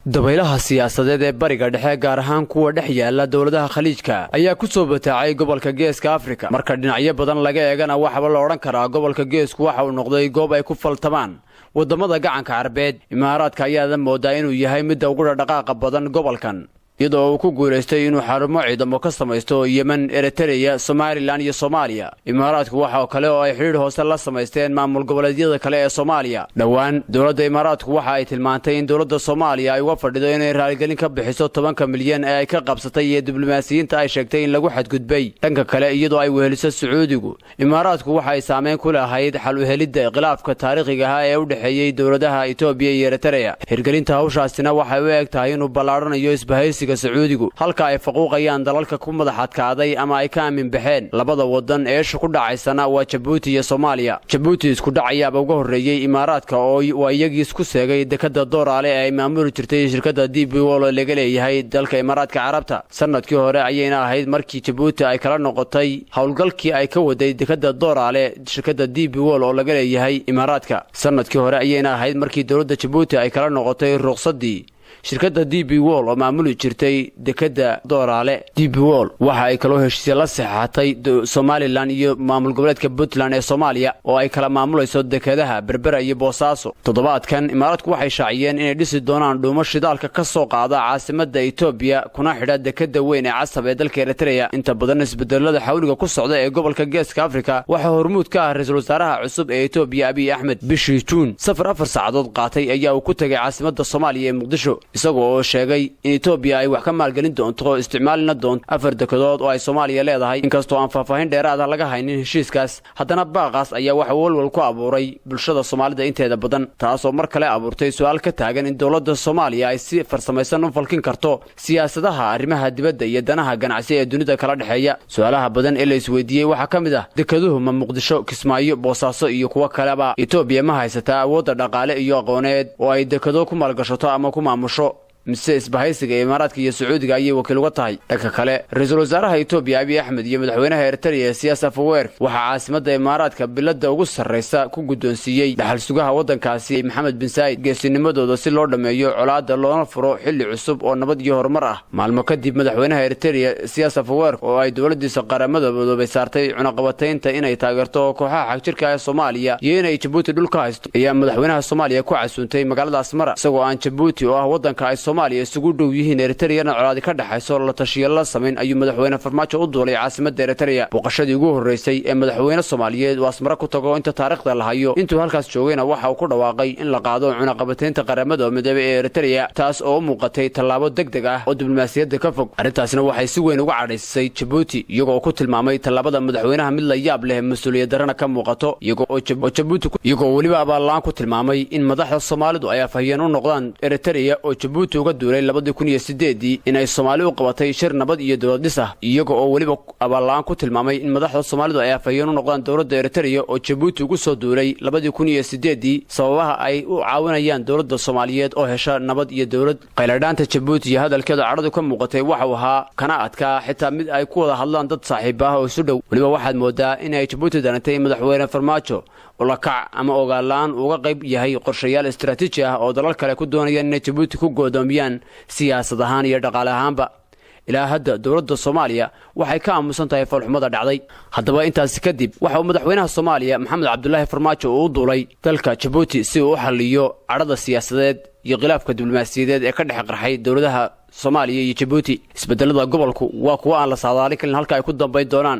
dabaylaha siyaasadeed ee bariga dhexe gaar ahaan kuwa dhex yaala dowladaha khaliijka ayaa ku soo bataacay gobolka geeska Afrika marka dhinacyo badan laga eegana waxba la oran karaa gobolka geesku waxa uu noqday goob ay ku faltamaan wadamada gacanka Carbeed Imaaraadka ayaa moodaa inuu yahay mid ugu dhaqaaqa badan gobolkan iyadoo uu ku guuleystay inuu xarumo ciidamo ka samaysto Yemen, Eritrea, Somaliland iyo Soomaaliya. Imaaraadku waxa kale oo ay xiriir hoose la samaysteen maamul goboleedyada kale ee Soomaaliya. dhawaan dowladda Imaaraadku waxa ay tilmaantay in dowladda Soomaaliya ay uga fadhido inay raaligelin ka bixiso 10 milyan ee ay ka qabsatay iyo diblomaasiyiinta ay sheegtay in lagu xadgudbay. dhanka kale iyadoo ay weheliso Sacuudigu, Imaaraadku waxa ay saameyn ku lahayd xal u helidda khilaafka taariikhiga ah ee u dhaxeeyay dowladaha Itoobiya iyo Eritrea. Hirgelinta hawshaasina waxay u egtahay inuu ballaaranayo isbahaysiga Sacuudigu halka ay faquuqayaan dalalka ku madaxadkaaday ama ay ka aamin baxeen labada wadan ee isku dhacaysana waa Djibouti iyo Soomaaliya. Djibouti isku dhacayaaba uga horeeyay Imaaraadka oo iyagii isku seegay dekada Dooraale ee ay maamuli jirtay shirkadda DP World laga leeyahay dalka Imaaraadka Carabta. sanadkii hore ayayna ahayd markii Djibouti ay kala noqotay hawlgalkii ay ka waday dekada Dooraale shirkadda DP World oo laga leeyahay Imaaraadka. sanadkii hore ayayna ahayd markii dowladda Djibouti ay kala noqotay ruqsadii shirkadda DP World oo maamuli jirtay dekada Dooraale. DP World waxa ay kala heshiisay la saxaatay Somaliland iyo maamul goboleedka Puntland ee Soomaaliya oo ay kala maamulayso dekadaha Berbera iyo Boosaaso. toddobaadkan Imaaraadku waxay shaaciyeen inay dhisi doonaan dhuumo shidaalka ka soo qaada caasimadda Itoobiya kuna xidha dekada weyn ee Casab ee dalka Eritrea. inta badan isbedelada xawliga ku socda ee gobolka Geeska Afrika waxa hormuud ka ah ra'iisul wasaaraha cusub ee Itoobiya Abiy Ahmed. bishii Juun safar 4 saacadood qaatay ayaa uu ku tagay caasimadda Soomaaliya ee Muqdisho isagoo oo sheegay in Itoobiya ay wax ka maalgelin doonto isticmaalna doonto 4 dekedood oo ay Soomaaliya leedahay. inkastoo aan faahfaahin dheeraad ah laga haynin heshiiskaas, haddana baaqaas ayaa wax walwal ku abuuray bulshada Soomaalida inteeda badan, taasoo mar kale abuurtay su'aal ka taagan in dowladda Soomaaliya ay si farsamaysan u falkin karto siyaasadaha arrimaha dibadda iyo danaha ganacsi ee dunida kala dhaxeeya. su'aalaha badan ee la isweydiiyay waxa ka mid ah dekeduhu ma Muqdisho, Kismaayo, Boosaaso iyo kuwa kaleba Itoobiya ma haysataa awood dhaqaale iyo aqooneed oo ay dekedo ku maalgashato ama ku maamusho mise isbahaysiga Imaaraadka iyo Sacuudiga ayay wakiil uga tahay. dhanka kale ra'iisul wasaaraha Itoobiya Abiy Ahmed iyo madaxweynaha Eritrea Siyaas Afwerki waxa caasimadda Imaaraadka bilada ugu sarreysa ku gudoonsiiyay dhaxal sugaha wadankaasi Maxamed bin Said geesinimadooda si loo dhameeyo colaadda loona furo xilli cusub oo nabad iyo horumar ah. maalmo kadib madaxweynaha Eritrea Siyaas Afwerki oo ay dowladdiisa qaramada midoobay saartay cunaqabataynta inay taageerto kooxaha xagjirka ee Soomaaliya iyo inay Djibouti dhulka haysto ayaa madaxweynaha Soomaaliya ku casuuntay magaalada Asmara isagoo aan Djibouti oo ah wadanka ay Soomaaliya isugu dhow yihiin Eritrea colaadi ka dhaxayso la tashiyo la sameyn ayuu madaxweyne Farmaajo u duulay caasimadda Eritrea. booqashadii ugu horeysay ee madaxweyne Soomaaliyeed waa Asmara ku tago inta taariikhda la hayo. intuu halkaas joogayna waxa uu ku dhawaaqay in la qaado cunaqabataynta qaramada midoobay ee Eritrea, taas oo u muuqatay tallaabo degdeg ah oo diblomaasiyadda ka fog. arrintaasina waxay si weyn uga cadhaysay Djibouti iyagoo ku tilmaamay tallaabada madaxweynaha mid la yaab leh mas'uuliyad darana ka muuqato iyagoo waliba abaalaan ku tilmaamay in madaxda Soomaalidu ay afhayeen u noqdaan Eritrea oo Djibouti uga duulay 2008 inay Soomaali u qabatay shir nabad iyo dowlad dhis ah iyagoo oo waliba abaalaan ku tilmaamay in madaxda Soomaalidu ay afhayeen u noqdaan dowladda Eritrea oo Djibouti ugu soo duulay 2008 sababaha ay u caawinayaan dowladda Soomaaliyeed oo hesha nabad iyo dowlad. qayladhaanta Djibouti iyo hadalkeeda caradu ka muuqatay waxa uu ahaa kana adkaa xitaa mid ay ku wada hadlaan dad saaxiib ah oo isu dhow. waliba waxaad moodaa in ay Djibouti danatay madaxweyne Farmaajo oo la kac ama ogaalaan uga qayb yahay qorshayaal istiraatiiji ah oo dalal kale ku doonayaan inay Djibouti ku goodoomiyaan siyaasad ahaan iyo dhaqaale ahaanba. ilaa hadda dowladda Soomaaliya waxay ka aamusan tahay falxumada dhacday. haddaba intaas kadib waxa uu madaxweynaha Soomaaliya Maxamed Cabdullaahi Farmaajo u duulay dalka Djibouti si uu u xalliyo cadhada siyaasadeed iyo khilaafka diblomaasiyadeed ee ka dhex qarxay dowladaha Soomaaliya iyo Djibouti. isbedelada gobolku waa kuwa aan la saadaalin halka ay ku dambeyn doonaan.